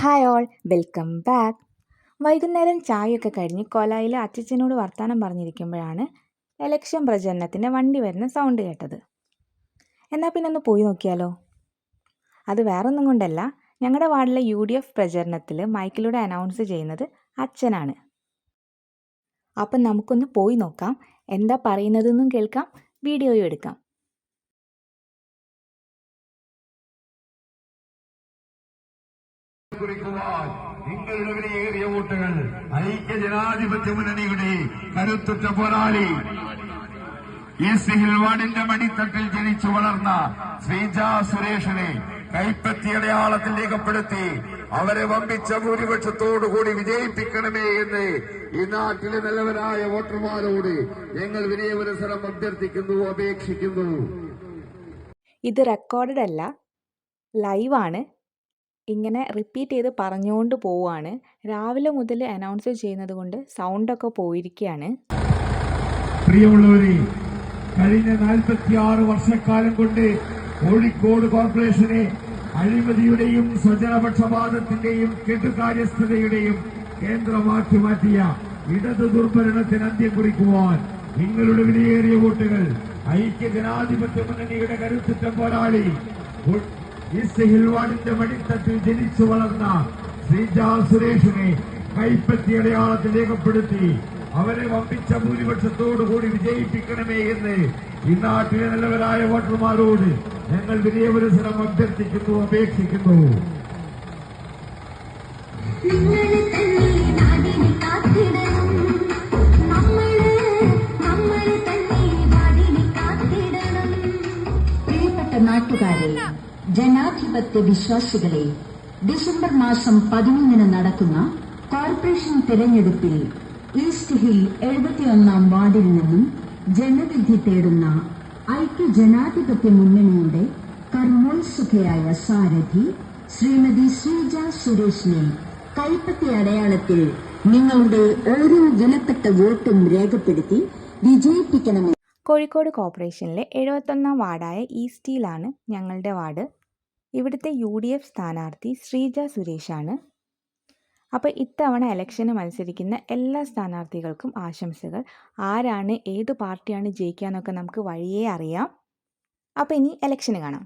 Hi all, welcome back. വൈകുന്നേരം ചായയൊക്കെ കഴിഞ്ഞ് കൊലായിൽ അച്ചച്ചനോട് വർത്തമാനം പറഞ്ഞിരിക്കുമ്പോഴാണ് എലക്ഷൻ പ്രചരണത്തിൻ്റെ വണ്ടി വരുന്ന സൗണ്ട് കേട്ടത്. എന്നാൽ പിന്നെ ഒന്ന് പോയി നോക്കിയാലോ? അത് വേറൊന്നും കൊണ്ടല്ല, ഞങ്ങളുടെ വാർഡിലെ UDF പ്രചരണത്തിൽ മൈക്കിലൂടെ അനൗൺസ് ചെയ്യുന്നത് അച്ഛനാണ്. അപ്പം നമുക്കൊന്ന് പോയി നോക്കാം, എന്താ പറയുന്നതെന്നും കേൾക്കാം, വീഡിയോയും എടുക്കാം. കുറിക്കുവാൻ നിങ്ങളുടെ വിലയേറിയ വോട്ടുകൾ ഐക്യ ജനാധിപത്യ മുന്നണിയുടെ കരുത്തുറ്റ പോരാളി ഈസ്റ്റ് ഹിൽ വാർഡിന്റെ മടിത്തട്ടിൽ ജനിച്ചു വളർന്ന ശ്രീജ സുരേഷിനെ കൈപ്പത്തി അടയാളത്തിൽ രേഖപ്പെടുത്തി അവരെ വമ്പിച്ച ഭൂരിപക്ഷത്തോടുകൂടി വിജയിപ്പിക്കണമേ എന്ന് ഈ നാട്ടിലെ നല്ലവരായ വോട്ടർമാരോട് ഞങ്ങൾ വിനയപുരസരം അഭ്യർത്ഥിക്കുന്നു, അപേക്ഷിക്കുന്നു. ഇത് റെക്കോർഡഡ് അല്ല, ലൈവാണ്. ഇങ്ങനെ റിപ്പീറ്റ് ചെയ്ത് പറഞ്ഞുകൊണ്ട് പോവുകയാണ്. രാവിലെ മുതൽ അനൗൺസ് ചെയ്യുന്നത് കൊണ്ട് സൗണ്ടൊക്കെ പോയിരിക്കുകയാണ്. പ്രിയമുള്ളവരെ, കഴിഞ്ഞ 46 വർഷക്കാലം കൊണ്ട് കോഴിക്കോട് കോർപ്പറേഷനെ അഴിമതിയുടെയും സ്വജനപക്ഷപാതത്തിന്റെയും കെട്ടുകാര്യസ്ഥതയുടെയും കേന്ദ്രമാക്കി മാറ്റിയ ഇടതു ദുർഭരണത്തിന് അന്ത്യം കുറിക്കുവാൻ നിങ്ങളുടെ വിലയേറിയ വോട്ടുകൾ ഐക്യ ജനാധിപത്യ മുന്നണിയുടെ കരുത്തുറ്റ പോരാളി ഈസ്റ്റ് ഹിൽ വാർഡിന്റെ മടിത്തട്ടിൽ ജനിച്ചു വളർന്ന ശ്രീജ സുരേഷിനെ കൈപ്പത്തി അടയാളത്തിൽ രേഖപ്പെടുത്തി അവരെ വമ്പിച്ച ഭൂരിപക്ഷത്തോടുകൂടി വിജയിപ്പിക്കണമേ എന്ന് ഈ നാട്ടിലെ നല്ലവരായ വോട്ടർമാരോട് ഞങ്ങൾ വിനയപുരസരം അഭ്യർത്ഥിക്കുന്നു, അപേക്ഷിക്കുന്നു. പ്രിയപ്പെട്ട നാട്ടുകാരെ, ജനാധിപത്യ വിശ്വാസികളെ, ഡിസംബർ മാസം 11 നടക്കുന്ന കോർപ്പറേഷൻ തിരഞ്ഞെടുപ്പിൽ ഈസ്റ്റ് ഹിൽ 71 വാർഡിൽ നിന്നും ജനവിധി തേടുന്ന ഐക്യ ജനാധിപത്യ മുന്നണിയുടെ കർമ്മോത്സുകയായ സാരഥി ശ്രീമതി ശ്രീജ സുരേഷിനെ കൈപ്പത്തി അടയാളത്തിൽ നിങ്ങളുടെ ഓരോ വിലപ്പെട്ട വോട്ടും രേഖപ്പെടുത്തി വിജയിപ്പിക്കണമെന്ന്. കോഴിക്കോട് കോർപ്പറേഷനിലെ 71 വാർഡായ ഈസ്റ്റിലാണ് ഞങ്ങളുടെ വാർഡ്. ഇവിടുത്തെ UDF സ്ഥാനാർത്ഥി ശ്രീജ സുരേഷാണ്. അപ്പോൾ ഇത്തവണ ഇലക്ഷന് മത്സരിക്കുന്ന എല്ലാ സ്ഥാനാർത്ഥികൾക്കും ആശംസകൾ. ആരാണ്, ഏത് പാർട്ടിയാണ് ജയിക്കുക എന്നൊക്കെ നമുക്ക് വഴിയേ അറിയാം. അപ്പോൾ ഇനി ഇലക്ഷന് കാണാം.